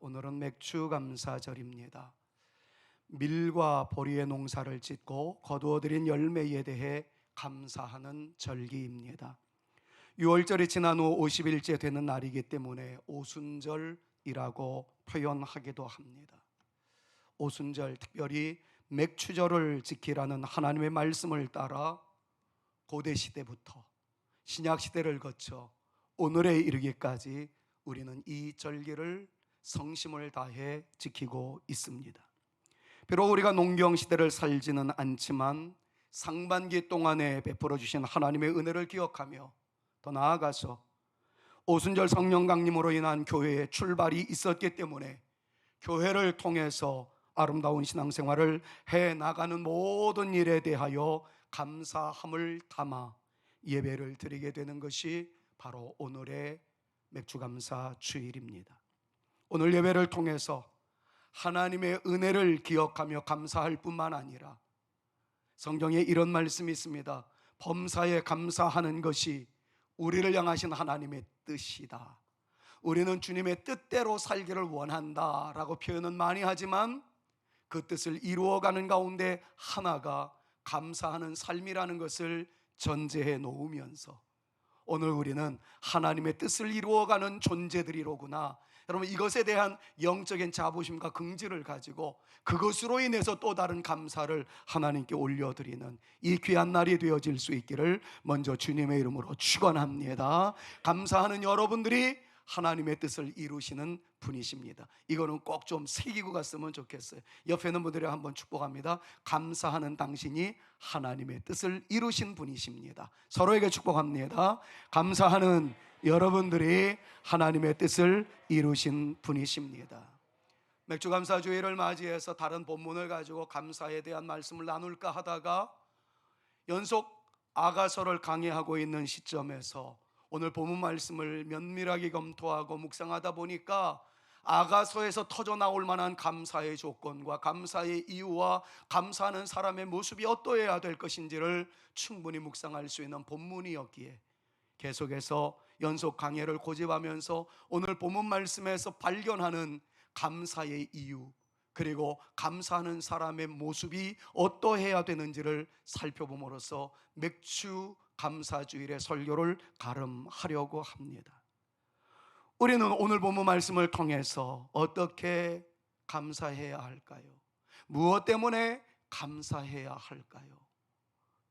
오늘은 맥주감사절입니다. 밀과 보리의 농사를 짓고 거두어들인 열매에 대해 감사하는 절기입니다. 6월절이 지난 후 50일째 되는 날이기 때문에 오순절이라고 표현하기도 합니다. 오순절, 특별히 맥추절을 지키라는 하나님의 말씀을 따라 고대시대부터 신약시대를 거쳐 오늘에 이르기까지 우리는 이 절기를 성심을 다해 지키고 있습니다. 비록 우리가 농경시대를 살지는 않지만 상반기 동안에 베풀어 주신 하나님의 은혜를 기억하며 더 나아가서 오순절 성령 강림으로 인한 교회의 출발이 있었기 때문에 교회를 통해서 아름다운 신앙생활을 해나가는 모든 일에 대하여 감사함을 담아 예배를 드리게 되는 것이 바로 오늘의 맥주감사 주일입니다. 오늘 예배를 통해서 하나님의 은혜를 기억하며 감사할 뿐만 아니라 성경에 이런 말씀이 있습니다. 범사에 감사하는 것이 우리를 향하신 하나님의 뜻이다. 우리는 주님의 뜻대로 살기를 원한다 라고 표현은 많이 하지만 그 뜻을 이루어가는 가운데 하나가 감사하는 삶이라는 것을 전제해 놓으면서 오늘 우리는 하나님의 뜻을 이루어가는 존재들이로구나, 여러분 이것에 대한 영적인 자부심과 긍지를 가지고 그것으로 인해서 또 다른 감사를 하나님께 올려드리는 이 귀한 날이 되어질 수 있기를 먼저 주님의 이름으로 축원합니다. 감사하는 여러분들이 하나님의 뜻을 이루시는 분이십니다. 이거는 꼭 좀 새기고 갔으면 좋겠어요. 옆에 있는 분들이 한번 축복합니다. 감사하는 당신이 하나님의 뜻을 이루신 분이십니다. 서로에게 축복합니다. 감사하는 여러분들이 하나님의 뜻을 이루신 분이십니다. 맥주감사주일을 맞이해서 다른 본문을 가지고 감사에 대한 말씀을 나눌까 하다가 연속 아가서를 강의하고 있는 시점에서 오늘 본문 말씀을 면밀하게 검토하고 묵상하다 보니까 아가서에서 터져 나올 만한 감사의 조건과 감사의 이유와 감사하는 사람의 모습이 어떠해야 될 것인지를 충분히 묵상할 수 있는 본문이었기에 계속해서 연속 강해를 고집하면서 오늘 본문 말씀에서 발견하는 감사의 이유, 그리고 감사하는 사람의 모습이 어떠해야 되는지를 살펴봄으로써 맥주 감사주일의 설교를 가름하려고 합니다. 우리는 오늘 본문 말씀을 통해서 어떻게 감사해야 할까요? 무엇 때문에 감사해야 할까요?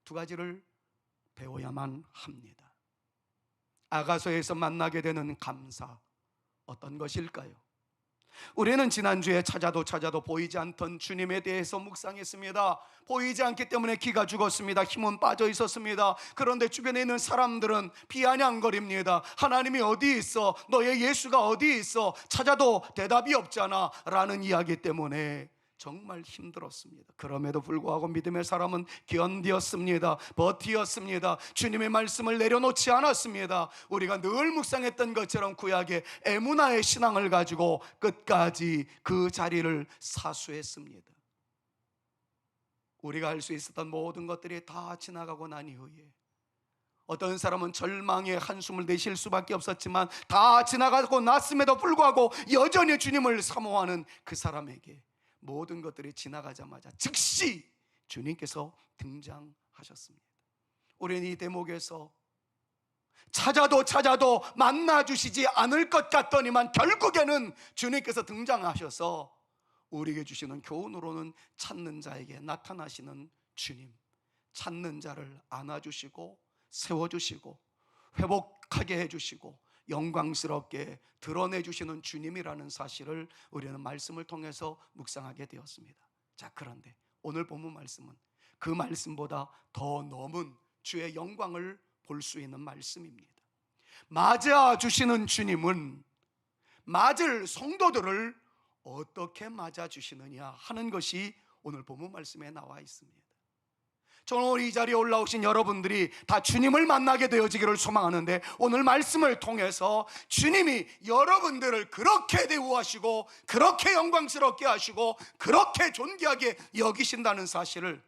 두 가지를 배워야만 합니다. 아가서에서 만나게 되는 감사, 어떤 것일까요? 우리는 지난주에 찾아도 보이지 않던 주님에 대해서 묵상했습니다. 보이지 않기 때문에 기가 죽었습니다. 힘은 빠져 있었습니다. 그런데 주변에 있는 사람들은 비아냥거립니다. 하나님이 어디 있어? 너의 예수가 어디 있어? 찾아도 대답이 없잖아 라는 이야기 때문에 정말 힘들었습니다. 그럼에도 불구하고 믿음의 사람은 견디었습니다. 버티었습니다. 주님의 말씀을 내려놓지 않았습니다. 우리가 늘 묵상했던 것처럼 구약의 에무나의 신앙을 가지고 끝까지 그 자리를 사수했습니다. 우리가 할 수 있었던 모든 것들이 다 지나가고 난 이후에 어떤 사람은 절망의 한숨을 내쉴 수밖에 없었지만 다 지나가고 났음에도 불구하고 여전히 주님을 사모하는 그 사람에게 모든 것들이 지나가자마자 즉시 주님께서 등장하셨습니다. 우리는 이 대목에서 찾아도 만나주시지 않을 것 같더니만 결국에는 주님께서 등장하셔서 우리에게 주시는 교훈으로는 찾는 자에게 나타나시는 주님, 찾는 자를 안아주시고 세워주시고 회복하게 해주시고 영광스럽게 드러내주시는 주님이라는 사실을 우리는 말씀을 통해서 묵상하게 되었습니다. 자, 그런데 오늘 본문 말씀은 그 말씀보다 더 넘은 주의 영광을 볼 수 있는 말씀입니다. 맞아주시는 주님은 맞을 성도들을 어떻게 맞아주시느냐 하는 것이 오늘 본문 말씀에 나와 있습니다. 저는 오늘 이 자리에 올라오신 여러분들이 다 주님을 만나게 되어지기를 소망하는데 오늘 말씀을 통해서 주님이 여러분들을 그렇게 대우하시고 그렇게 영광스럽게 하시고 그렇게 존귀하게 여기신다는 사실을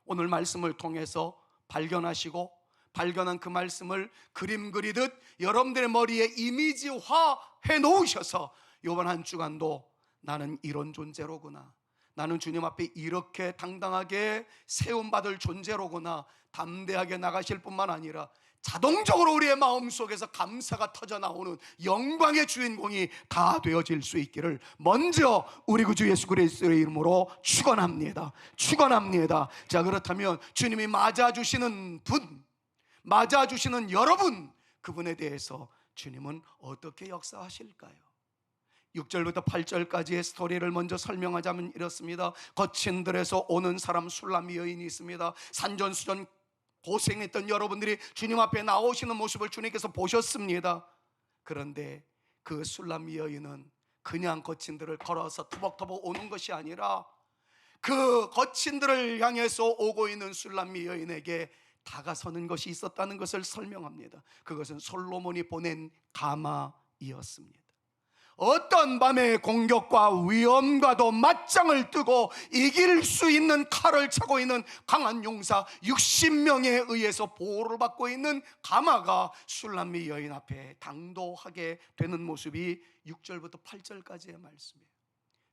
오늘 말씀을 통해서 발견하시고 발견한 그 말씀을 그림 그리듯 여러분들의 머리에 이미지화해 놓으셔서 이번 한 주간도 나는 이런 존재로구나, 나는 주님 앞에 이렇게 당당하게 세움받을 존재로구나 담대하게 나가실 뿐만 아니라 자동적으로 우리의 마음속에서 감사가 터져 나오는 영광의 주인공이 다 되어질 수 있기를 먼저 우리 구주 예수 그리스도의 이름으로 축원합니다. 축원합니다. 자, 그렇다면 주님이 맞아주시는 분, 맞아주시는 여러분, 그분에 대해서 주님은 어떻게 역사하실까요? 6절부터 8절까지의 스토리를 먼저 설명하자면 이렇습니다. 거친 들에서 오는 사람 술람미 여인이 있습니다. 산전수전 고생했던 여러분들이 주님 앞에 나오시는 모습을 주님께서 보셨습니다. 그런데 그 술람미 여인은 그냥 거친 들을 걸어서 터벅터벅 오는 것이 아니라 그 거친 들을 향해서 오고 있는 술람미 여인에게 다가서는 것이 있었다는 것을 설명합니다. 그것은 솔로몬이 보낸 가마이었습니다. 어떤 밤의 공격과 위험과도 맞짱을 뜨고 이길 수 있는 칼을 차고 있는 강한 용사 60명에 의해서 보호를 받고 있는 가마가 술람미 여인 앞에 당도하게 되는 모습이 6절부터 8절까지의 말씀이에요.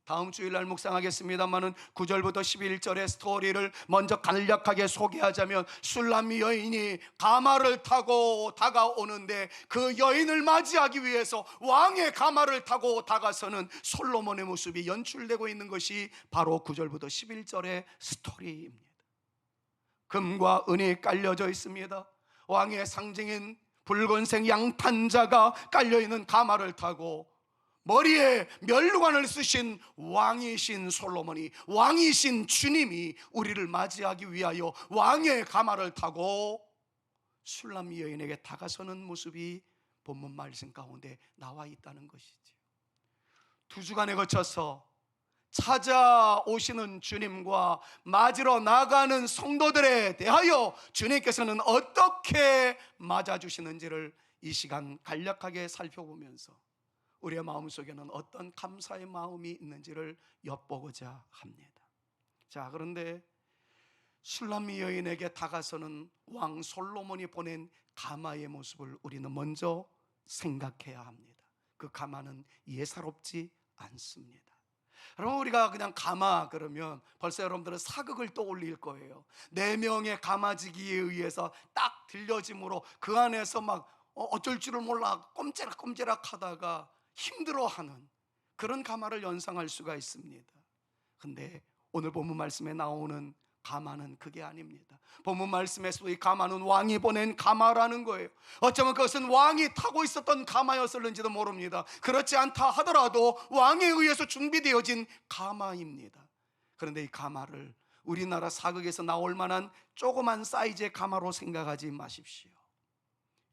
다음 주일날 묵상하겠습니다마는 9절부터 11절의 스토리를 먼저 간략하게 소개하자면, 술람미 여인이 가마를 타고 다가오는데 그 여인을 맞이하기 위해서 왕의 가마를 타고 다가서는 솔로몬의 모습이 연출되고 있는 것이 바로 9절부터 11절의 스토리입니다. 금과 은이 깔려져 있습니다. 왕의 상징인 붉은색 양탄자가 깔려있는 가마를 타고 머리에 면류관을 쓰신 왕이신 솔로몬이, 왕이신 주님이 우리를 맞이하기 위하여 왕의 가마를 타고 술람미 여인에게 다가서는 모습이 본문 말씀 가운데 나와 있다는 것이죠. 2주간에 거쳐서 찾아오시는 주님과 맞으러 나가는 성도들에 대하여 주님께서는 어떻게 맞아주시는지를 이 시간 간략하게 살펴보면서 우리의 마음속에는 어떤 감사의 마음이 있는지를 엿보고자 합니다. 자, 그런데 술람미 여인에게 다가서는 왕 솔로몬이 보낸 가마의 모습을 우리는 먼저 생각해야 합니다. 그 가마는 예사롭지 않습니다. 여러분, 우리가 그냥 가마 그러면 벌써 여러분들은 사극을 떠올릴 거예요. 4명의 가마지기에 의해서 딱 들려짐으로 그 안에서 막 어쩔 줄을 몰라 꼼지락꼼지락 하다가 힘들어하는 그런 가마를 연상할 수가 있습니다. 근데 오늘 본문 말씀에 나오는 가마는 그게 아닙니다. 본문 말씀에서 이 가마는 왕이 보낸 가마라는 거예요. 어쩌면 그것은 왕이 타고 있었던 가마였을는지도 모릅니다. 그렇지 않다 하더라도 왕에 의해서 준비되어진 가마입니다. 그런데 이 가마를 우리나라 사극에서 나올 만한 조그만 사이즈의 가마로 생각하지 마십시오.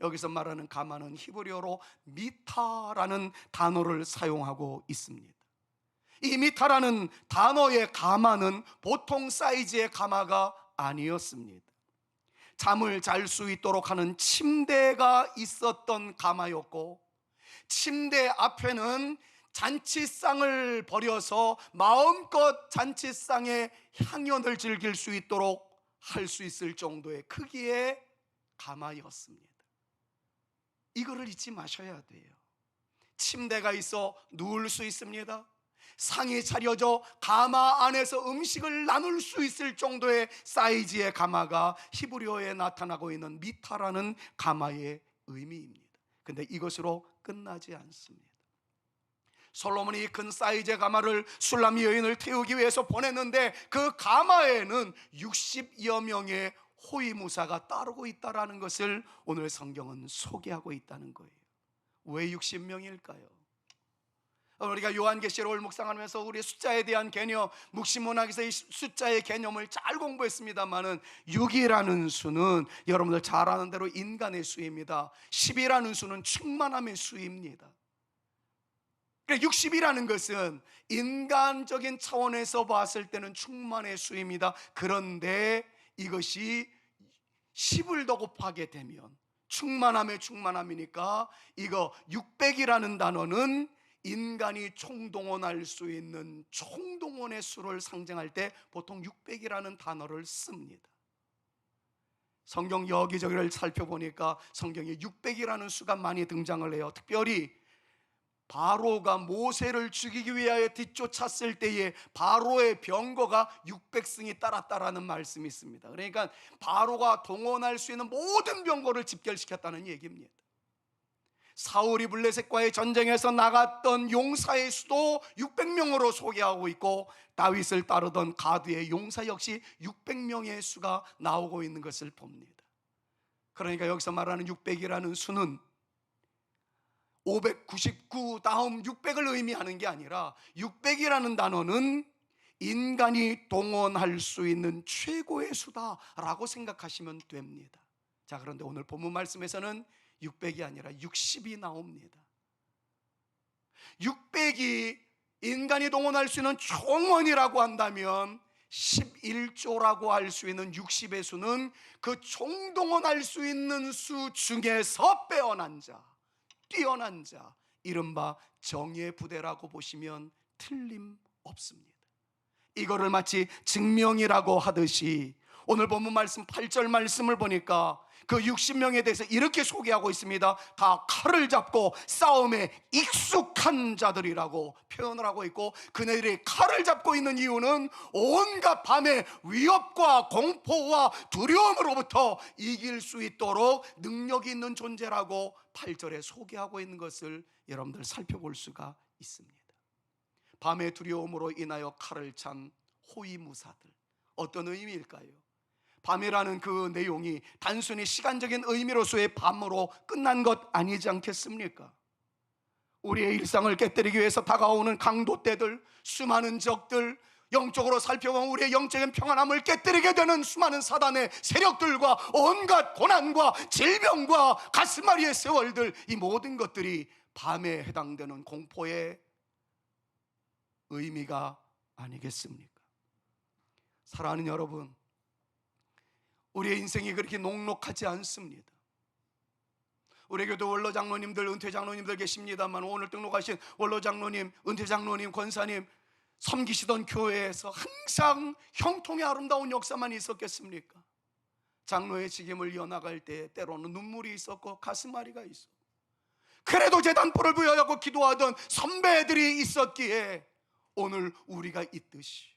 여기서 말하는 가마는 히브리어로 미타라는 단어를 사용하고 있습니다. 이 미타라는 단어의 가마는 보통 사이즈의 가마가 아니었습니다. 잠을 잘 수 있도록 하는 침대가 있었던 가마였고, 침대 앞에는 잔치상을 버려서 마음껏 잔치상의 향연을 즐길 수 있도록 할 수 있을 정도의 크기의 가마였습니다. 이거를 잊지 마셔야 돼요. 침대가 있어 누울 수 있습니다. 상이 차려져 가마 안에서 음식을 나눌 수 있을 정도의 사이즈의 가마가 히브리어에 나타나고 있는 미타라는 가마의 의미입니다. 근데 이것으로 끝나지 않습니다. 솔로몬이 큰 사이즈의 가마를 술람미 여인을 태우기 위해서 보냈는데 그 가마에는 60여 명의 호위무사가 따르고 있다는 것을 오늘 성경은 소개하고 있다는 거예요. 왜 60명일까요? 우리가 요한계시록을 묵상하면서 우리의 숫자에 대한 개념, 묵시문학에서 이 숫자의 개념을 잘 공부했습니다만은 6이라는 수는 여러분들 잘 아는 대로 인간의 수입니다. 10이라는 수는 충만함의 수입니다. 60이라는 것은 인간적인 차원에서 봤을 때는 충만의 수입니다. 그런데 이것이 10을 더 곱하게 되면 충만함의 충만함이니까 이거 600이라는 단어는 인간이 총동원할 수 있는 총동원의 수를 상징할 때 보통 600이라는 단어를 씁니다. 성경 여기저기를 살펴보니까 성경에 600이라는 수가 많이 등장을 해요. 특별히 바로가 모세를 죽이기 위하여 뒤쫓았을 때에 바로의 병거가 600승이 따랐다라는 말씀이 있습니다. 그러니까 바로가 동원할 수 있는 모든 병거를 집결시켰다는 얘기입니다. 사울이 블레셋과의 전쟁에서 나갔던 용사의 수도 600명으로 소개하고 있고, 다윗을 따르던 가드의 용사 역시 600명의 수가 나오고 있는 것을 봅니다. 그러니까 여기서 말하는 600이라는 수는 599 다음 600을 의미하는 게 아니라, 600이라는 단어는 인간이 동원할 수 있는 최고의 수다라고 생각하시면 됩니다. 자, 그런데 오늘 본문 말씀에서는 600이 아니라 60이 나옵니다. 600이 인간이 동원할 수 있는 총원이라고 한다면 11조라고 할 수 있는 60의 수는 그 총동원할 수 있는 수 중에서 빼어난 자, 뛰어난 자, 이른바 정예 부대라고 보시면 틀림없습니다. 이거를 마치 증명이라고 하듯이 오늘 본문 말씀 8절 말씀을 보니까 그 60명에 대해서 이렇게 소개하고 있습니다. 다 칼을 잡고 싸움에 익숙한 자들이라고 표현을 하고 있고, 그네들이 칼을 잡고 있는 이유는 온갖 밤의 위협과 공포와 두려움으로부터 이길 수 있도록 능력이 있는 존재라고 8절에 소개하고 있는 것을 여러분들 살펴볼 수가 있습니다. 밤의 두려움으로 인하여 칼을 찬 호위무사들, 어떤 의미일까요? 밤이라는 그 내용이 단순히 시간적인 의미로서의 밤으로 끝난 것 아니지 않겠습니까? 우리의 일상을 깨뜨리기 위해서 다가오는 강도떼들, 수많은 적들, 영적으로 살펴보면 우리의 영적인 평안함을 깨뜨리게 되는 수많은 사단의 세력들과 온갖 고난과 질병과 가스마리의 세월들, 이 모든 것들이 밤에 해당되는 공포의 의미가 아니겠습니까? 사랑하는 여러분, 우리의 인생이 그렇게 녹록하지 않습니다. 우리 교도 원로 장로님들, 은퇴 장로님들 계십니다만, 오늘 등록하신 원로 장로님, 은퇴 장로님, 권사님 섬기시던 교회에서 항상 형통의 아름다운 역사만 있었겠습니까? 장로의 직임을 이어나갈 때 때로는 눈물이 있었고 가슴앓이가 있었고, 그래도 제단포를 부여하고 기도하던 선배들이 있었기에 오늘 우리가 있듯이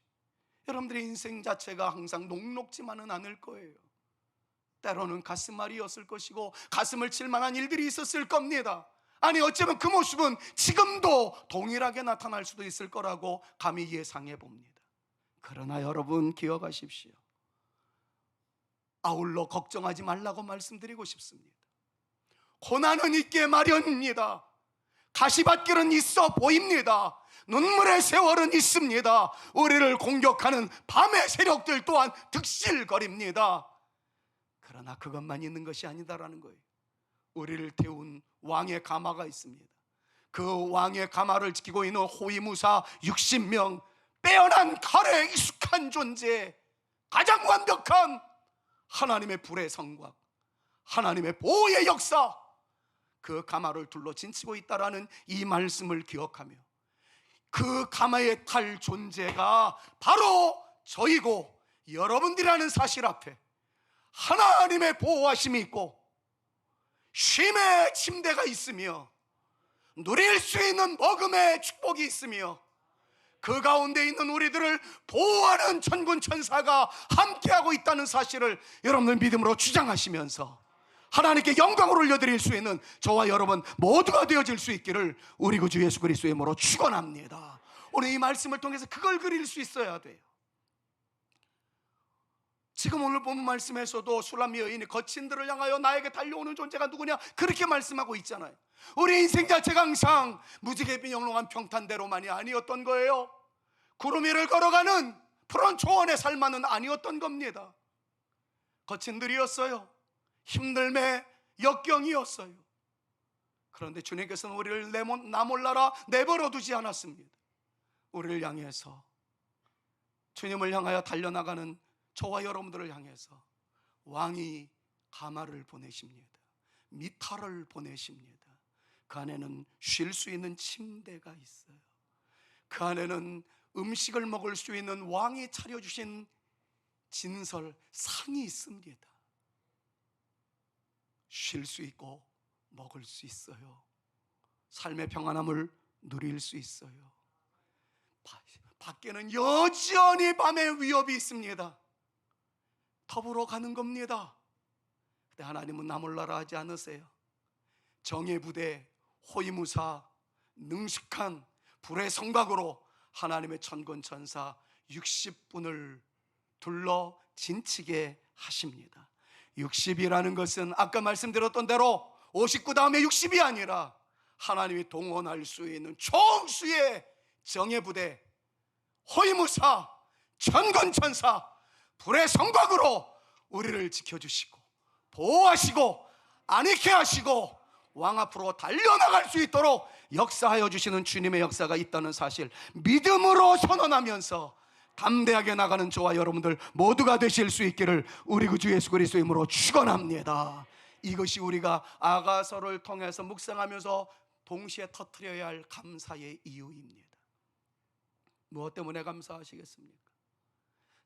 여러분들의 인생 자체가 항상 녹록지만은 않을 거예요. 때로는 가슴앓이였을 것이고 가슴을 칠 만한 일들이 있었을 겁니다. 아니, 어쩌면 그 모습은 지금도 동일하게 나타날 수도 있을 거라고 감히 예상해 봅니다. 그러나 여러분 기억하십시오. 아울러 걱정하지 말라고 말씀드리고 싶습니다. 고난은 있게 마련입니다. 가시밭길은 있어 보입니다. 눈물의 세월은 있습니다. 우리를 공격하는 밤의 세력들 또한 득실거립니다. 그러나 그것만 있는 것이 아니다라는 거예요. 우리를 태운 왕의 가마가 있습니다. 그 왕의 가마를 지키고 있는 호위무사 60명, 빼어난 칼에 익숙한 존재, 가장 완벽한 하나님의 불의 성곽, 하나님의 보호의 역사, 그 가마를 둘러 진치고 있다라는 이 말씀을 기억하며 그 가마에 탈 존재가 바로 저이고 여러분들이라는 사실 앞에 하나님의 보호하심이 있고 쉼의 침대가 있으며 누릴 수 있는 먹음의 축복이 있으며 그 가운데 있는 우리들을 보호하는 천군 천사가 함께하고 있다는 사실을 여러분들 믿음으로 주장하시면서 하나님께 영광을 올려드릴 수 있는 저와 여러분 모두가 되어질 수 있기를 우리 구주 예수 그리스도의 이름으로 축원합니다. 오늘 이 말씀을 통해서 그걸 그릴 수 있어야 돼요. 지금 오늘 본 말씀에서도 술람 여인이 거친들을 향하여 나에게 달려오는 존재가 누구냐 그렇게 말씀하고 있잖아요. 우리 인생 자체가 항상 무지개 영롱한 평탄대로만이 아니었던 거예요. 구름 위를 걸어가는 푸른 초원의 삶만은 아니었던 겁니다. 거친들이었어요. 힘들매 역경이었어요. 그런데 주님께서는 우리를 나 몰라라 내버려 두지 않았습니다. 우리를 향해서, 주님을 향하여 달려나가는 저와 여러분들을 향해서 왕이 가마를 보내십니다. 미탈을 보내십니다. 그 안에는 쉴 수 있는 침대가 있어요. 그 안에는 음식을 먹을 수 있는 왕이 차려주신 진설 상이 있습니다. 쉴 수 있고 먹을 수 있어요. 삶의 평안함을 누릴 수 있어요. 밖에는 여전히 밤의 위협이 있습니다. 더불어 가는 겁니다. 근데 하나님은 나몰라라 하지 않으세요. 정의 부대, 호위무사, 능숙한 불의 성곽으로 하나님의 천군천사 60분을 둘러 진치게 하십니다. 60이라는 것은 아까 말씀드렸던 대로 59 다음에 60이 아니라 하나님이 동원할 수 있는 총수의 정예 부대, 호위무사, 천군천사, 불의 성곽으로 우리를 지켜주시고 보호하시고 안익게 하시고 왕 앞으로 달려나갈 수 있도록 역사하여 주시는 주님의 역사가 있다는 사실 믿음으로 선언하면서 담대하게 나가는 저와 여러분들 모두가 되실 수 있기를 우리 구주 예수 그리스도의 이름으로 축원합니다. 이것이 우리가 아가서를 통해서 묵상하면서 동시에 터뜨려야 할 감사의 이유입니다. 무엇 때문에 감사하시겠습니까?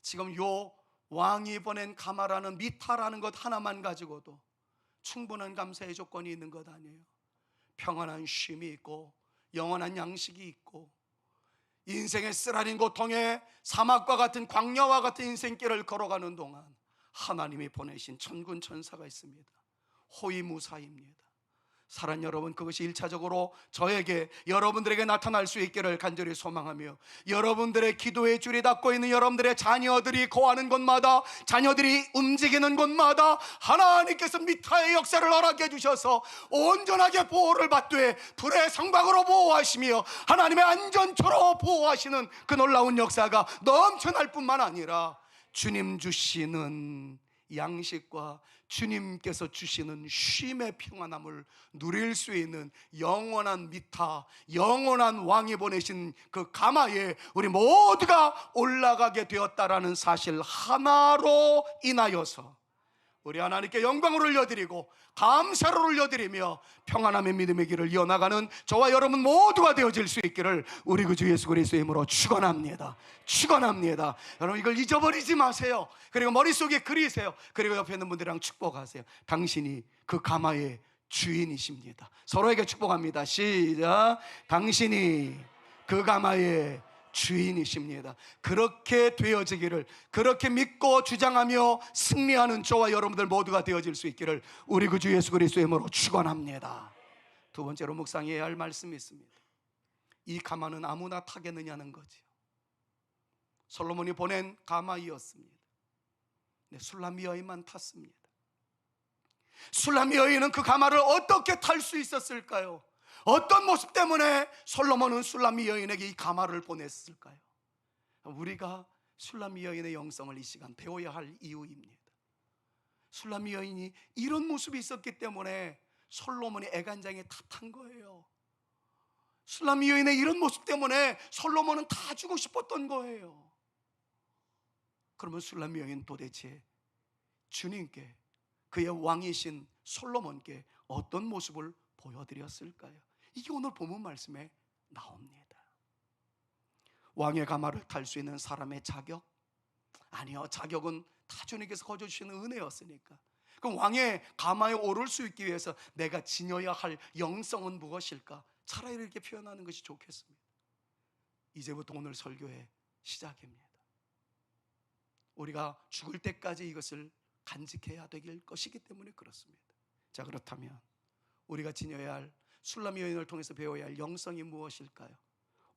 지금 요 왕이 보낸 가마라는 미타라는 것 하나만 가지고도 충분한 감사의 조건이 있는 것 아니에요. 평안한 쉼이 있고 영원한 양식이 있고 인생의 쓰라린 고통에 사막과 같은 광야와 같은 인생길을 걸어가는 동안 하나님이 보내신 천군천사가 있습니다. 호위무사입니다. 사랑 여러분, 그것이 1차적으로 저에게 여러분들에게 나타날 수 있기를 간절히 소망하며 여러분들의 기도의 줄이 닿고 있는 여러분들의 자녀들이 거하는 곳마다 자녀들이 움직이는 곳마다 하나님께서 미타의 역사를 허락해 주셔서 온전하게 보호를 받되 불의 성곽으로 보호하시며 하나님의 안전처로 보호하시는 그 놀라운 역사가 넘쳐날 뿐만 아니라 주님 주시는 양식과 주님께서 주시는 쉼의 평안함을 누릴 수 있는 영원한 미타, 영원한 왕이 보내신 그 가마에 우리 모두가 올라가게 되었다라는 사실 하나로 인하여서 우리 하나님께 영광을 올려드리고 감사를 올려드리며 평안함의 믿음의 길을 이어나가는 저와 여러분 모두가 되어질 수 있기를 우리 구주 예수 그리스도의 이름으로 축원합니다. 축원합니다. 여러분 이걸 잊어버리지 마세요. 그리고 머릿속에 그리세요. 그리고 옆에 있는 분들이랑 축복하세요. 당신이 그 가마의 주인이십니다. 서로에게 축복합니다. 시작. 당신이 그 가마의 주인이십니다. 그렇게 되어지기를, 그렇게 믿고 주장하며 승리하는 저와 여러분들 모두가 되어질 수 있기를 우리 구주 예수 그리스도의 이름으로 축원합니다. 두 번째로 묵상해야 할 말씀이 있습니다. 이 가마는 아무나 타겠느냐는 거죠. 솔로몬이 보낸 가마이었습니다. 네, 술람미 여인만 탔습니다. 술람미 여인은 그 가마를 어떻게 탈 수 있었을까요? 어떤 모습 때문에 솔로몬은 술람미 여인에게 이 가마를 보냈을까요? 우리가 술람미 여인의 영성을 이 시간 배워야 할 이유입니다. 술람미 여인이 이런 모습이 있었기 때문에 솔로몬이 애간장에 다 탄 거예요. 술람미 여인의 이런 모습 때문에 솔로몬은 다 주고 싶었던 거예요. 그러면 술람미 여인 도대체 주님께, 그의 왕이신 솔로몬께 어떤 모습을 보여드렸을까요? 이게 오늘 본문 말씀에 나옵니다. 왕의 가마를 탈 수 있는 사람의 자격? 아니요, 자격은 다 주님께서 거저 주시는 은혜였으니까. 그럼 왕의 가마에 오를 수 있기 위해서 내가 지녀야 할 영성은 무엇일까? 차라리 이렇게 표현하는 것이 좋겠습니다. 이제부터 오늘 설교의 시작입니다. 우리가 죽을 때까지 이것을 간직해야 될 것이기 때문에 그렇습니다. 자, 그렇다면 우리가 지녀야 할, 술람미 여인을 통해서 배워야 할 영성이 무엇일까요?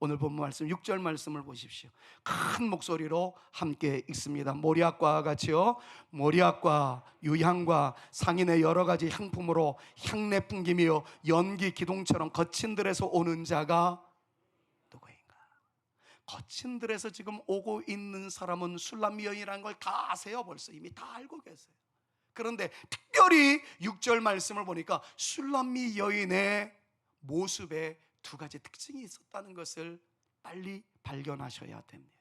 오늘 본문 말씀 6절 말씀을 보십시오. 큰 목소리로 함께 읽습니다. 모리앗과 같이요, 모리앗과 유향과 상인의 여러 가지 향품으로 향내 풍기며 연기 기둥처럼 거친 들에서 오는 자가 누구인가? 거친 들에서 지금 오고 있는 사람은 술람미 여인이라는 걸 다 아세요. 벌써 이미 다 알고 계세요. 그런데 특별히 6절 말씀을 보니까 술람미 여인의 모습에 두 가지 특징이 있었다는 것을 빨리 발견하셔야 됩니다.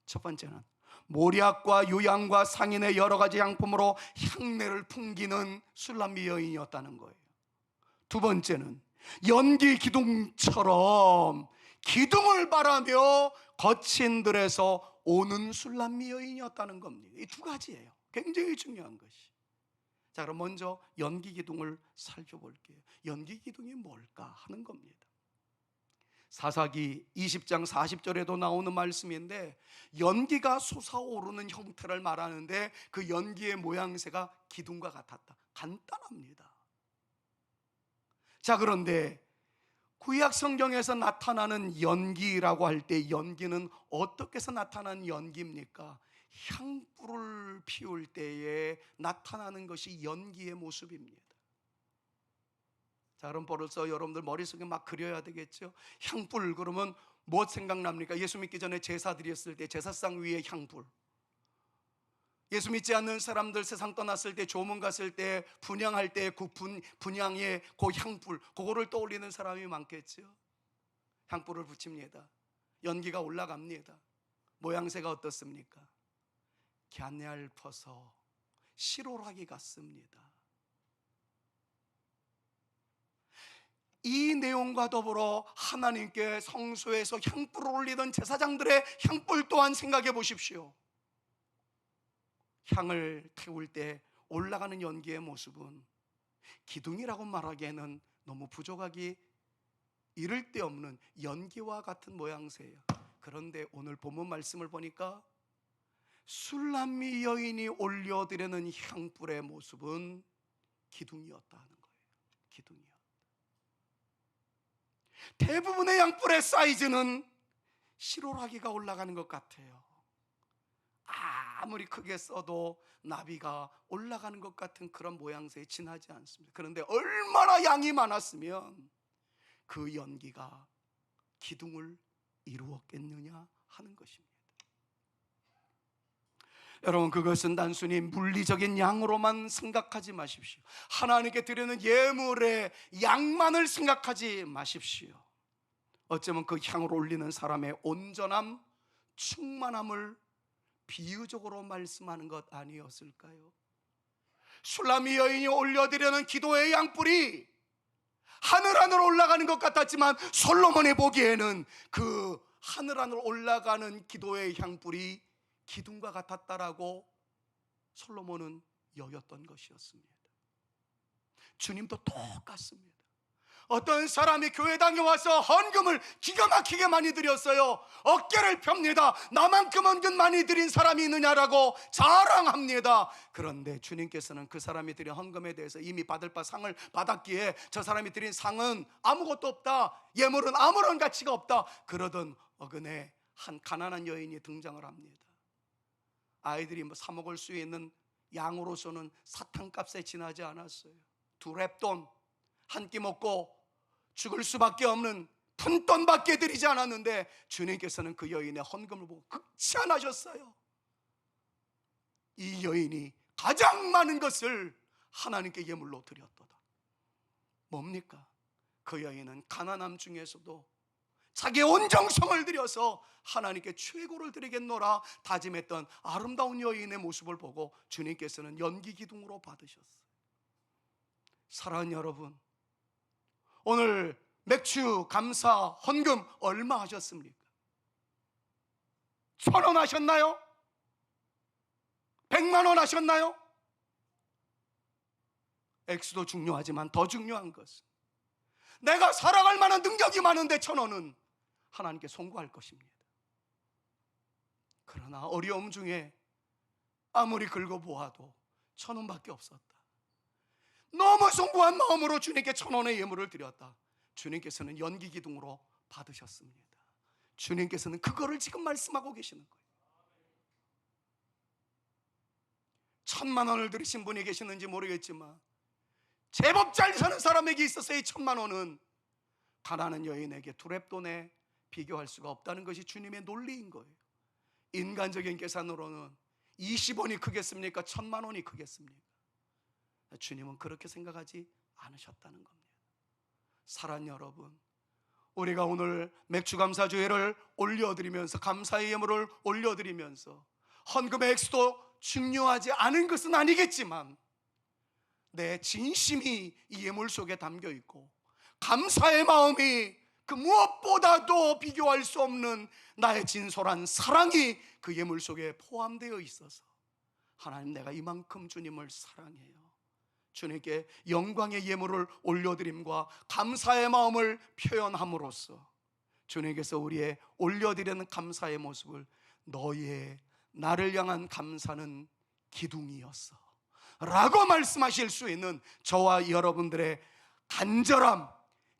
첫 번째는 모략과 유향과 상인의 여러 가지 향품으로 향내를 풍기는 술람미 여인이었다는 거예요. 두 번째는 연기 기둥처럼 기둥을 바라며 거친 들에서 오는 술람미 여인이었다는 겁니다. 이 두 가지예요. 굉장히 중요한 것이. 자, 그럼 먼저 연기 기둥을 살펴볼게요. 연기 기둥이 뭘까 하는 겁니다. 사사기 20장 40절에도 나오는 말씀인데, 연기가 솟아오르는 형태를 말하는데 그 연기의 모양새가 기둥과 같았다. 간단합니다. 자, 그런데 구약 성경에서 나타나는 연기라고 할 때 연기는 어떻게 해서 나타나는 연기입니까? 향불을 피울 때에 나타나는 것이 연기의 모습입니다. 자, 그럼 벌써 여러분들 머릿속에 막 그려야 되겠죠? 향불 그러면 뭐 생각납니까? 예수 믿기 전에 제사 드렸을 때 제사상 위에 향불, 예수 믿지 않는 사람들 세상 떠났을 때, 조문 갔을 때, 분향할 때 그 분향의 그 향불, 그거를 떠올리는 사람이 많겠죠. 향불을 붙입니다. 연기가 올라갑니다. 모양새가 어떻습니까? 갸냘퍼서 시로라기 같습니다. 이 내용과 더불어 하나님께 성소에서 향불을 올리던 제사장들의 향불 또한 생각해 보십시오. 향을 태울 때 올라가는 연기의 모습은 기둥이라고 말하기에는 너무 부족하기 이를 데 없는 연기와 같은 모양새예요. 그런데 오늘 본문 말씀을 보니까 술람미 여인이 올려드리는 향불의 모습은 기둥이었다는 거예요. 기둥이요. 대부분의 향불의 사이즈는 시로라기가 올라가는 것 같아요. 아무리 크게 써도 나비가 올라가는 것 같은 그런 모양새에 지나지 않습니다. 그런데 얼마나 양이 많았으면 그 연기가 기둥을 이루었겠느냐 하는 것입니다. 여러분, 그것은 단순히 물리적인 양으로만 생각하지 마십시오. 하나님께 드리는 예물의 양만을 생각하지 마십시오. 어쩌면 그 향을 올리는 사람의 온전함, 충만함을 비유적으로 말씀하는 것 아니었을까요? 술람미 여인이 올려드리는 기도의 양불이 하늘 하늘로 올라가는 것 같았지만 솔로몬이 보기에는 그 하늘 하늘 올라가는 기도의 향불이 기둥과 같았다라고 솔로몬은 여겼던 것이었습니다. 주님도 똑같습니다. 어떤 사람이 교회당에 와서 헌금을 기가 막히게 많이 드렸어요. 어깨를 펴니다. 나만큼 헌금 많이 드린 사람이 있느냐라고 자랑합니다. 그런데 주님께서는 그 사람이 드린 헌금에 대해서 이미 받을 바 상을 받았기에 저 사람이 드린 상은 아무것도 없다, 예물은 아무런 가치가 없다, 그러던 어근에 한 가난한 여인이 등장을 합니다. 아이들이 사 먹을 수 있는 양으로서는 사탕값에 지나지 않았어요. 2렙돈 한 끼 먹고 죽을 수밖에 없는 푼돈밖에 드리지 않았는데 주님께서는 그 여인의 헌금을 보고 극찬하셨어요. 이 여인이 가장 많은 것을 하나님께 예물로 드렸도다. 뭡니까? 그 여인은 가난함 중에서도 자기의 온 정성을 들여서 하나님께 최고를 드리겠노라 다짐했던 아름다운 여인의 모습을 보고 주님께서는 연기 기둥으로 받으셨어요. 사랑하는 여러분, 오늘 맥주, 감사, 헌금 얼마 하셨습니까? 1,000원 하셨나요? 100만 원 하셨나요? 액수도 중요하지만 더 중요한 것은 내가 살아갈 만한 능력이 많은데 1,000원은 하나님께 송구할 것입니다. 그러나 어려움 중에 아무리 긁어보아도 1,000원밖에 없었다. 너무 송구한 마음으로 주님께 1,000원의 예물을 드렸다. 주님께서는 연기 기둥으로 받으셨습니다. 주님께서는 그거를 지금 말씀하고 계시는 거예요. 1,000만 원을 드리신 분이 계시는지 모르겠지만 제법 잘 사는 사람에게 있어서의 1,000만 원은 가난한 여인에게 2렙돈에 비교할 수가 없다는 것이 주님의 논리인 거예요. 인간적인 계산으로는 20원이 크겠습니까? 1,000만 원이 크겠습니까? 주님은 그렇게 생각하지 않으셨다는 겁니다. 사랑하는 여러분, 우리가 오늘 맥주감사주회를 올려드리면서, 감사의 예물을 올려드리면서 헌금의 액수도 중요하지 않은 것은 아니겠지만 내 진심이 이 예물 속에 담겨 있고 감사의 마음이 그 무엇보다도 비교할 수 없는 나의 진솔한 사랑이 그 예물 속에 포함되어 있어서 하나님, 내가 이만큼 주님을 사랑해요, 주님께 영광의 예물을 올려드림과 감사의 마음을 표현함으로써 주님께서 우리의 올려드리는 감사의 모습을 너희의 나를 향한 감사는 기둥이었어 라고 말씀하실 수 있는 저와 여러분들의 간절함,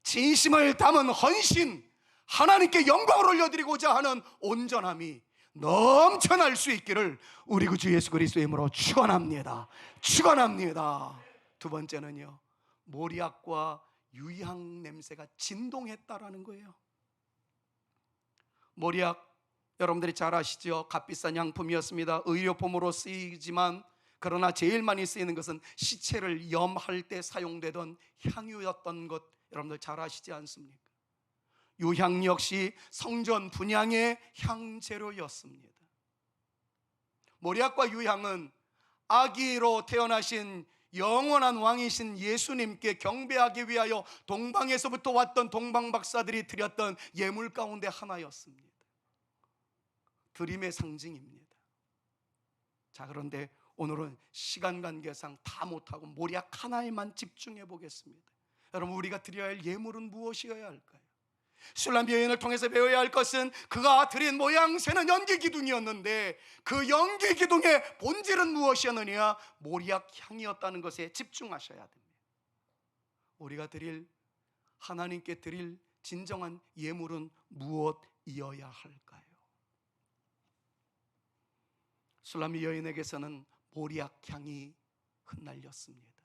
진심을 담은 헌신, 하나님께 영광을 올려드리고자 하는 온전함이 넘쳐날 수 있기를 우리 주 예수 그리스도의 이름으로 축원합니다. 축원합니다. 두 번째는요, 모리약과 유향 냄새가 진동했다라는 거예요. 모리약, 여러분들이 잘 아시죠? 값비싼 양품이었습니다. 의료품으로 쓰이지만 그러나 제일 많이 쓰이는 것은 시체를 염할 때 사용되던 향유였던 것, 여러분들 잘 아시지 않습니까? 유향 역시 성전 분향의 향재료였습니다. 모리약과 유향은 아기로 태어나신 영원한 왕이신 예수님께 경배하기 위하여 동방에서부터 왔던 동방박사들이 드렸던 예물 가운데 하나였습니다. 드림의 상징입니다. 자, 그런데 오늘은 시간 관계상 다 못하고 모리약 하나에만 집중해 보겠습니다. 여러분, 우리가 드려야 할 예물은 무엇이어야 할까요? 술람 여인을 통해서 배워야 할 것은 그가 드린 모양새는 연기 기둥이었는데 그 연기 기둥의 본질은 무엇이었느냐? 모리약 향이었다는 것에 집중하셔야 됩니다. 우리가 하나님께 드릴 진정한 예물은 무엇이어야 할까요? 술람 여인에게서는 모리약 향이 흩날렸습니다.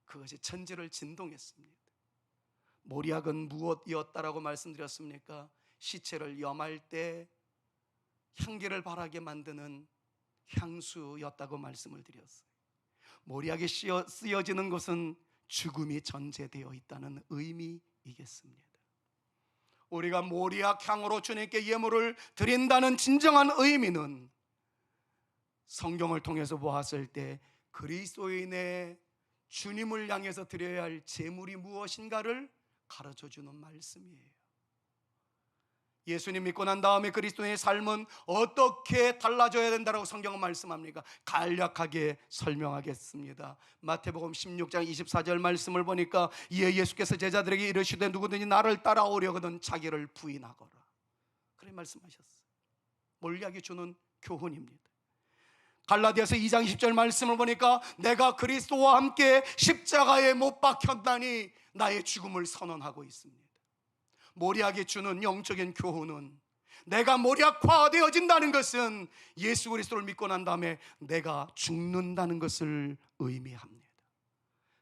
그것이 천지를 진동했습니다. 모리약은 무엇이었다라고 말씀드렸습니까? 시체를 염할 때 향기를 바라게 만드는 향수였다고 말씀을 드렸어요. 모리약이 쓰여지는 것은 죽음이 전제되어 있다는 의미이겠습니다. 우리가 모리약 향으로 주님께 예물을 드린다는 진정한 의미는 성경을 통해서 보았을 때 그리스도인의 주님을 향해서 드려야 할 제물이 무엇인가를 가르쳐주는 말씀이에요. 예수님 믿고 난 다음에 그리스도인의 삶은 어떻게 달라져야 된다고 성경은 말씀합니까? 간략하게 설명하겠습니다. 마태복음 16장 24절 말씀을 보니까 이에 예수께서 제자들에게 이르시되 누구든지 나를 따라오려거든 자기를 부인하거라, 그렇게 말씀하셨어요. 모리약이 주는 교훈입니다. 갈라디아서 2장 10절 말씀을 보니까 내가 그리스도와 함께 십자가에 못 박혔다니 나의 죽음을 선언하고 있습니다. 모리약이 주는 영적인 교훈은 내가 모리약화되어진다는 것은 예수 그리스도를 믿고 난 다음에 내가 죽는다는 것을 의미합니다.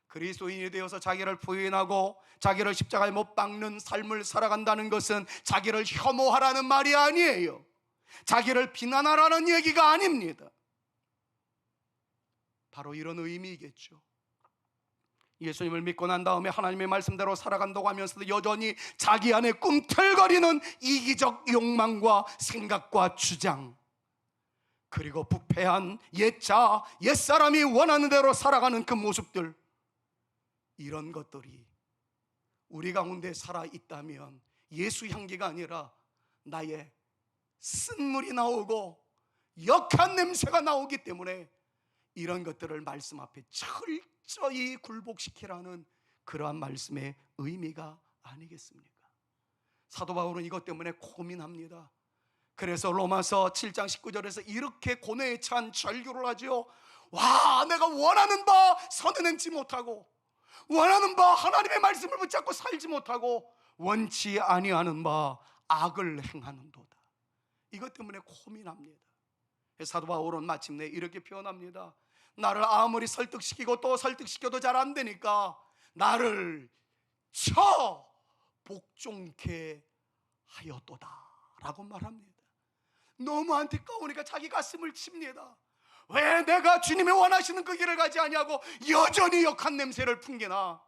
그리스도인이 되어서 자기를 부인하고 자기를 십자가에 못 박는 삶을 살아간다는 것은 자기를 혐오하라는 말이 아니에요. 자기를 비난하라는 얘기가 아닙니다. 바로 이런 의미이겠죠. 예수님을 믿고 난 다음에 하나님의 말씀대로 살아간다고 하면서도 여전히 자기 안에 꿈틀거리는 이기적 욕망과 생각과 주장, 그리고 부패한 옛사람이 원하는 대로 살아가는 그 모습들, 이런 것들이 우리 가운데 살아있다면 예수 향기가 아니라 나의 쓴물이 나오고 역한 냄새가 나오기 때문에 이런 것들을 말씀 앞에 철저히 굴복시키라는 그러한 말씀의 의미가 아니겠습니까? 사도 바울은 이것 때문에 고민합니다. 그래서 로마서 7장 19절에서 이렇게 고뇌에 찬 절규를 하죠. 와, 내가 원하는 바 선을 행치 못하고 원하는 바 하나님의 말씀을 붙잡고 살지 못하고 원치 아니하는 바 악을 행하는도다. 이것 때문에 고민합니다. 사도 바울은 마침내 이렇게 표현합니다. 나를 아무리 설득시키고 또 설득시켜도 잘 안 되니까 나를 쳐 복종케 하였도다 라고 말합니다. 너무 안타까우니까 자기 가슴을 칩니다. 왜 내가 주님이 원하시는 그 길을 가지 아니하고 여전히 역한 냄새를 풍기나?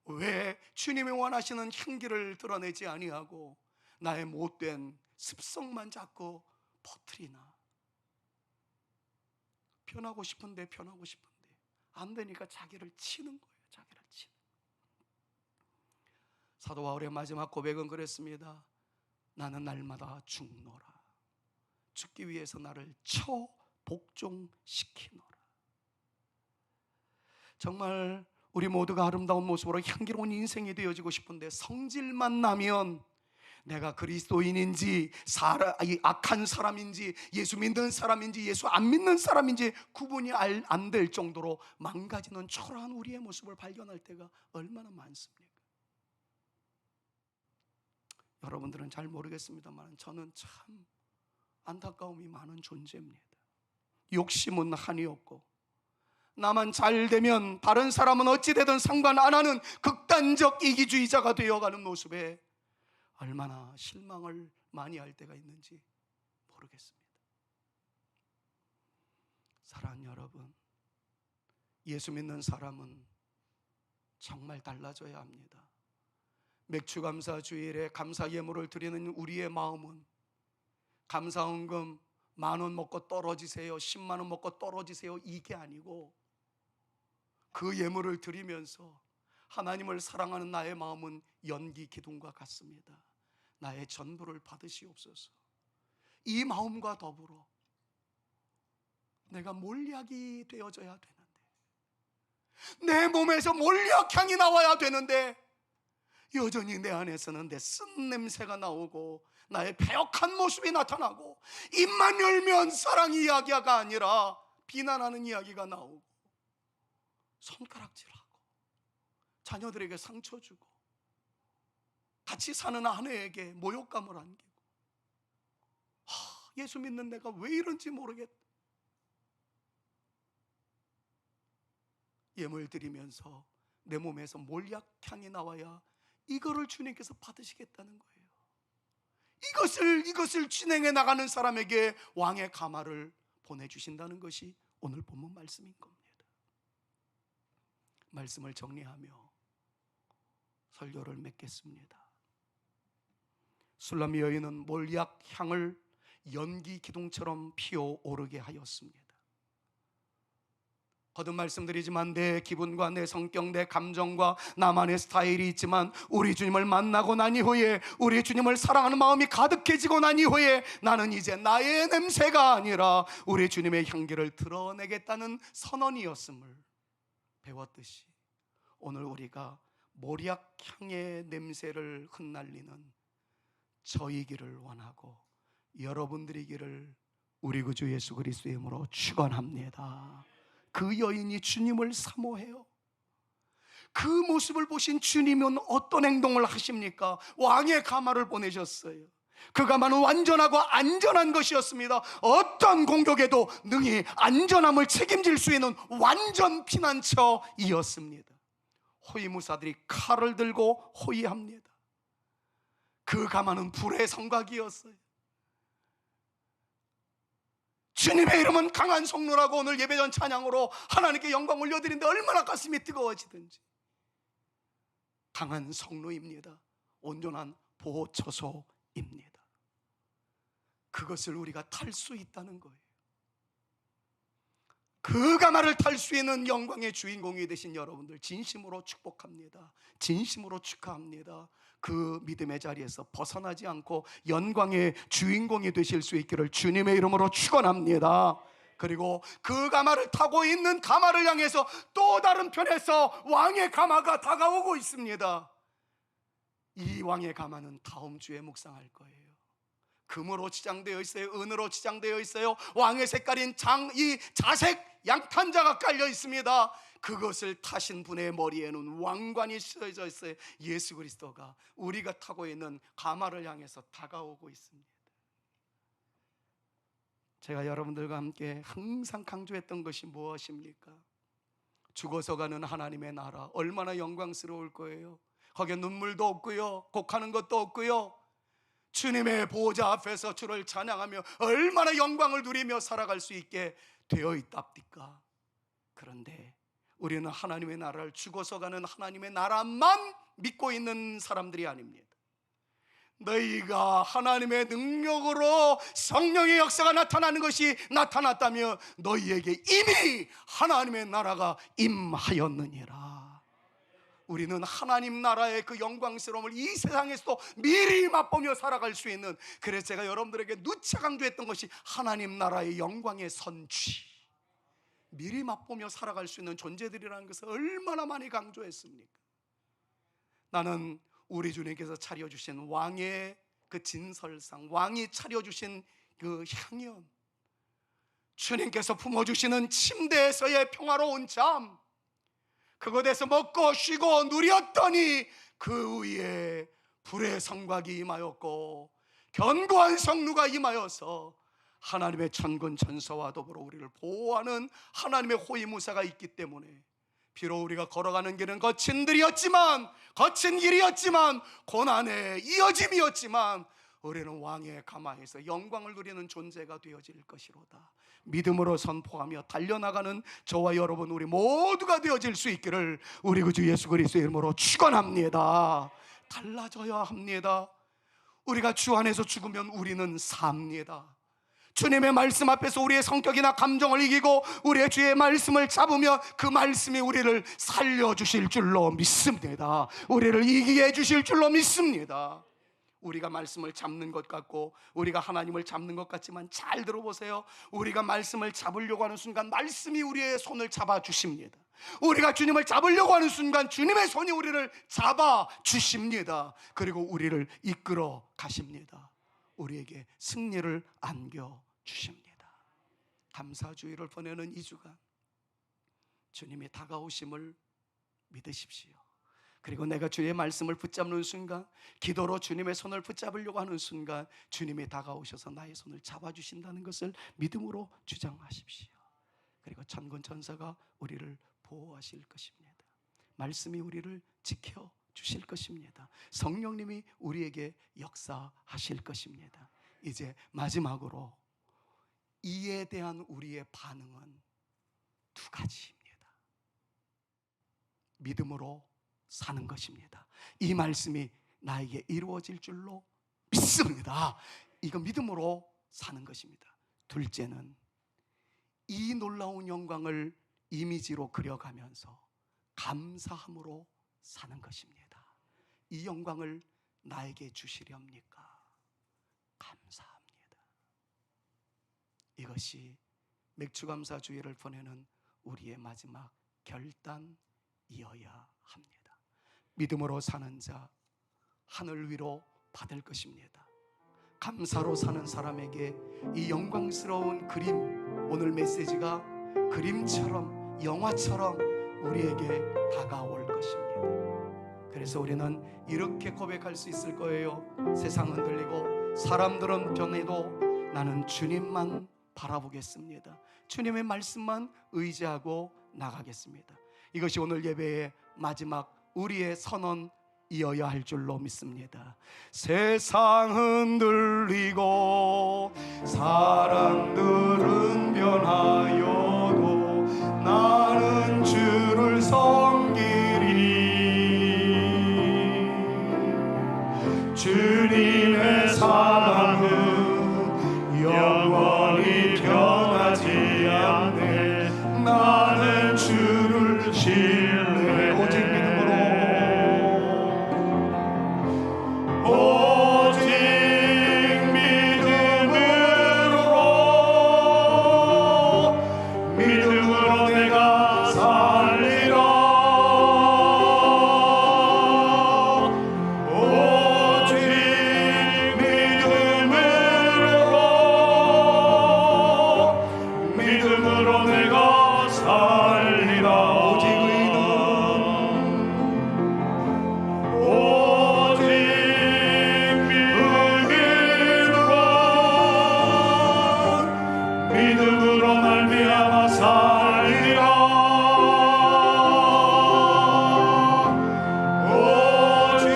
왜 주님이 원하시는 향기를 드러내지 아니하고 나의 못된 습성만 자꾸 퍼뜨리나? 변하고 싶은데 안 되니까 자기를 치는 거예요. 자기를 치는. 사도 바울의 마지막 고백은 그랬습니다. 나는 날마다 죽노라. 죽기 위해서 나를 쳐 복종시키노라. 정말 우리 모두가 아름다운 모습으로 향기로운 인생이 되어지고 싶은데 성질만 나면 내가 그리스도인인지 이 악한 사람인지 예수 믿는 사람인지 예수 안 믿는 사람인지 구분이 안 될 정도로 망가지는 초라한 우리의 모습을 발견할 때가 얼마나 많습니까? 여러분들은 잘 모르겠습니다만 저는 참 안타까움이 많은 존재입니다. 욕심은 한이 없고 나만 잘 되면 다른 사람은 어찌 되든 상관 안 하는 극단적 이기주의자가 되어가는 모습에 얼마나 실망을 많이 할 때가 있는지 모르겠습니다. 사랑하는 여러분, 예수 믿는 사람은 정말 달라져야 합니다. 맥주감사 주일에 감사 예물을 드리는 우리의 마음은 감사헌금 10,000원 먹고 떨어지세요, 10만 원 먹고 떨어지세요, 이게 아니고 그 예물을 드리면서 하나님을 사랑하는 나의 마음은 연기 기둥과 같습니다. 나의 전부를 받으시옵소서. 이 마음과 더불어 내가 몰약이 되어져야 되는데, 내 몸에서 몰약향이 나와야 되는데 여전히 내 안에서는 내 쓴 냄새가 나오고 나의 패역한 모습이 나타나고 입만 열면 사랑 이야기가 아니라 비난하는 이야기가 나오고 손가락질하고 자녀들에게 상처 주고 같이 사는 아내에게 모욕감을 안기고, 예수 믿는 내가 왜 이런지 모르겠다. 예물 드리면서 내 몸에서 몰약향이 나와야 이거를 주님께서 받으시겠다는 거예요. 이것을 진행해 나가는 사람에게 왕의 가마를 보내주신다는 것이 오늘 본문 말씀인 겁니다. 말씀을 정리하며 설교를 맺겠습니다. 술람 여인은 몰약향을 연기 기둥처럼 피어오르게 하였습니다. 거듭 말씀드리지만 내 기분과 내 성격, 내 감정과 나만의 스타일이 있지만 우리 주님을 만나고 난 이후에, 우리 주님을 사랑하는 마음이 가득해지고 난 이후에 나는 이제 나의 냄새가 아니라 우리 주님의 향기를 드러내겠다는 선언이었음을 배웠듯이 오늘 우리가 몰약향의 냄새를 흩날리는 저이기를 원하고 여러분들이기를 우리 구주 예수 그리스도의 이름으로 축원합니다. 그 여인이 주님을 사모해요. 그 모습을 보신 주님은 어떤 행동을 하십니까? 왕의 가마를 보내셨어요. 그 가마는 완전하고 안전한 것이었습니다. 어떤 공격에도 능히 안전함을 책임질 수 있는 완전 피난처이었습니다. 호위무사들이 칼을 들고 호위합니다. 그 가마는 불의 성곽이었어요. 주님의 이름은 강한 성로라고 오늘 예배전 찬양으로 하나님께 영광 올려드리는데 얼마나 가슴이 뜨거워지든지 강한 성로입니다. 온전한 보호처소입니다. 그것을 우리가 탈 수 있다는 거예요. 그 가마를 탈 수 있는 영광의 주인공이 되신 여러분들 진심으로 축복합니다. 진심으로 축하합니다. 그 믿음의 자리에서 벗어나지 않고 영광의 주인공이 되실 수 있기를 주님의 이름으로 축원합니다. 그리고 그 가마를 타고 있는 가마를 향해서 또 다른 편에서 왕의 가마가 다가오고 있습니다. 이 왕의 가마는 다음 주에 묵상할 거예요. 금으로 치장되어 있어요. 은으로 치장되어 있어요. 왕의 색깔인 이 자색 양탄자가 깔려 있습니다. 그것을 타신 분의 머리에는 왕관이 씌어져 있어요. 예수 그리스도가 우리가 타고 있는 가마를 향해서 다가오고 있습니다. 제가 여러분들과 함께 항상 강조했던 것이 무엇입니까? 죽어서 가는 하나님의 나라 얼마나 영광스러울 거예요. 거기에 눈물도 없고요, 곡하는 것도 없고요, 주님의 보호자 앞에서 주를 찬양하며 얼마나 영광을 누리며 살아갈 수 있게 되어 있답니까? 그런데 우리는 하나님의 나라를, 죽어서 가는 하나님의 나라만 믿고 있는 사람들이 아닙니다. 너희가 하나님의 능력으로 성령의 역사가 나타나는 것이 나타났다며 너희에게 이미 하나님의 나라가 임하였느니라. 우리는 하나님 나라의 그 영광스러움을 이 세상에서도 미리 맛보며 살아갈 수 있는, 그래서 제가 여러분들에게 누차 강조했던 것이 하나님 나라의 영광의 선취, 미리 맛보며 살아갈 수 있는 존재들이라는 것을 얼마나 많이 강조했습니까? 나는 우리 주님께서 차려주신 왕의 그 진설상, 왕이 차려주신 그 향연, 주님께서 품어주시는 침대에서의 평화로운 잠, 그곳에서 먹고 쉬고 누렸더니 그 위에 불의 성곽이 임하였고 견고한 성루가 임하여서 하나님의 천군 천사와 더불어 우리를 보호하는 하나님의 호위무사가 있기 때문에 비록 우리가 걸어가는 길은 거친 길이었지만 고난의 이어짐이었지만 우리는 왕의 가마에서 영광을 누리는 존재가 되어질 것이로다. 믿음으로 선포하며 달려나가는 저와 여러분 우리 모두가 되어질 수 있기를 우리 구주 예수 그리스도의 이름으로 축원합니다. 달라져야 합니다. 우리가 주 안에서 죽으면 우리는 삽니다. 주님의 말씀 앞에서 우리의 성격이나 감정을 이기고 우리의 주의 말씀을 잡으며 그 말씀이 우리를 살려주실 줄로 믿습니다. 우리를 이기게 해주실 줄로 믿습니다. 우리가 말씀을 잡는 것 같고 우리가 하나님을 잡는 것 같지만 잘 들어보세요. 우리가 말씀을 잡으려고 하는 순간 말씀이 우리의 손을 잡아주십니다. 우리가 주님을 잡으려고 하는 순간 주님의 손이 우리를 잡아주십니다. 그리고 우리를 이끌어 가십니다. 우리에게 승리를 안겨주십니다. 감사주의를 보내는 이 주간 주님의 다가오심을 믿으십시오. 그리고 내가 주의 말씀을 붙잡는 순간, 기도로 주님의 손을 붙잡으려고 하는 순간 주님이 다가오셔서 나의 손을 잡아주신다는 것을 믿음으로 주장하십시오. 그리고 천군 천사가 우리를 보호하실 것입니다. 말씀이 우리를 지켜주실 것입니다. 성령님이 우리에게 역사하실 것입니다. 이제 마지막으로 이에 대한 우리의 반응은 두 가지입니다. 믿음으로 사는 것입니다. 이 말씀이 나에게 이루어질 줄로 믿습니다. 이거 믿음으로 사는 것입니다. 둘째는 이 놀라운 영광을 이미지로 그려가면서 감사함으로 사는 것입니다. 이 영광을 나에게 주시렵니까? 감사합니다. 이것이 맥주감사주의를 보내는 우리의 마지막 결단이어야 합니다. 믿음으로 사는 자 하늘 위로 받을 것입니다. 감사로 사는 사람에게 이 영광스러운 그림, 오늘 메시지가 그림처럼 영화처럼 우리에게 다가올 것입니다. 그래서 우리는 이렇게 고백할 수 있을 거예요. 세상은 들리고 사람들은 변해도 나는 주님만 바라보겠습니다. 주님의 말씀만 의지하고 나가겠습니다. 이것이 오늘 예배의 마지막 우리의 선언이어야 할 줄로 믿습니다. 세상은 들리고 사람들은 변하여도 나는 주를 섬기리. 주님의 사랑은 영원히 변하지 않네. 나는 주를 신뢰해. 오직 믿음으로 내가 살리라. 오직 믿음으로 내가 살리라. 오직 믿음으로 말미암아 살리라. 오직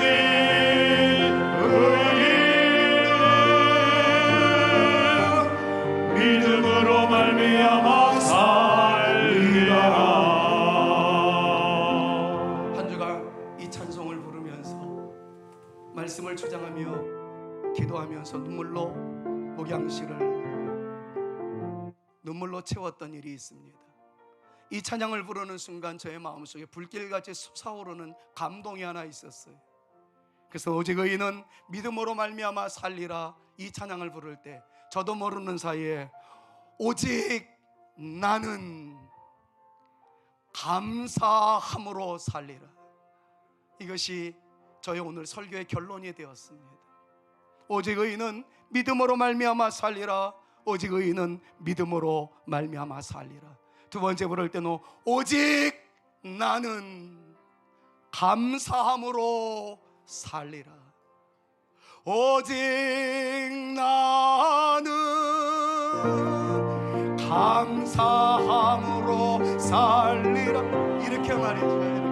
믿음으로 말미암아 살리라. 한 주간 이 찬송을 부르면서 말씀을 주장하며 기도하면서 눈물로 채웠던 일이 있습니다. 이 찬양을 부르는 순간 저의 마음속에 불길같이 솟아오르는 감동이 하나 있었어요. 그래서 오직 의인은 믿음으로 말미암아 살리라, 이 찬양을 부를 때 저도 모르는 사이에 오직 나는 감사함으로 살리라, 이것이 저의 오늘 설교의 결론이 되었습니다. 오직 의인은 믿음으로 말미암아 살리라. 오직 의인은 믿음으로 말미암아 살리라. 두 번째 부를 때는 오직 나는 감사함으로 살리라. 오직 나는 감사함으로 살리라. 이렇게 말해줘요.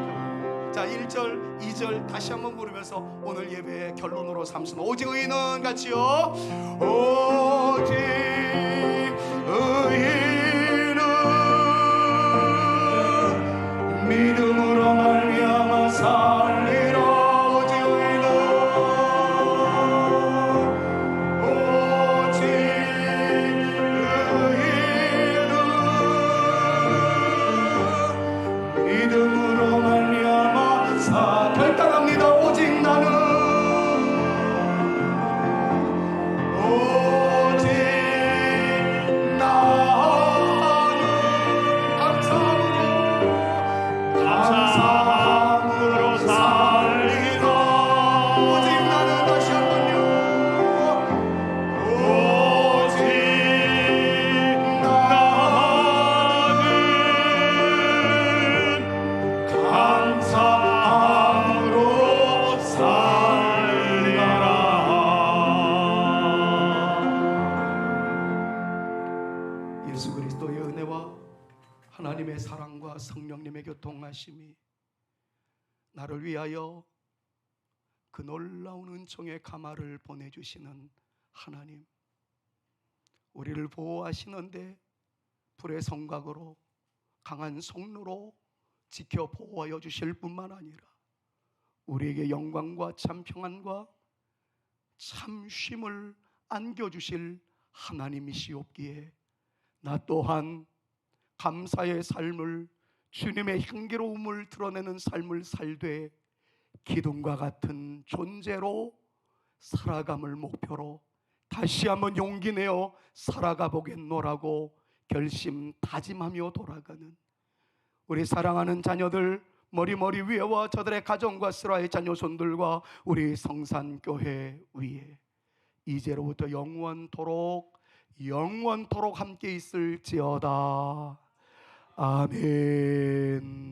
자, 1절, 2절 다시 한번 부르면서 오늘 예배의 결론으로 삼습니다. 오직 의인은 같이요. 오직 의인은 믿음으로 말미암아 살리라. 오직 의인은 오직 의인은 믿음으로 말미암아 사 결단합니다. 오직 나는 오직 나는 감사함으로 살리라. 오직 나는 다시 한번요. 오직 나는 감사함으로 살리라. 예수 그리스도의 은혜와 하나님의 사랑과 성령님의 교통하심이 나를 위하여 그 놀라운 은총의 가마를 보내주시는 하나님, 우리를 보호하시는데 불의 성곽으로 강한 성로로 지켜 보호하여 주실 뿐만 아니라 우리에게 영광과 참 평안과 참 쉼을 안겨주실 하나님이시옵기에 나 또한 감사의 삶을, 주님의 향기로움을 드러내는 삶을 살되 기둥과 같은 존재로 살아감을 목표로 다시 한번 용기 내어 살아가 보겠노라고 결심 다짐하며 돌아가는 우리 사랑하는 자녀들, 머리 위에와 저들의 가정과 스라의 자녀손들과 우리 성산교회 위에 이제로부터 영원토록 함께 있을지어다. 아멘.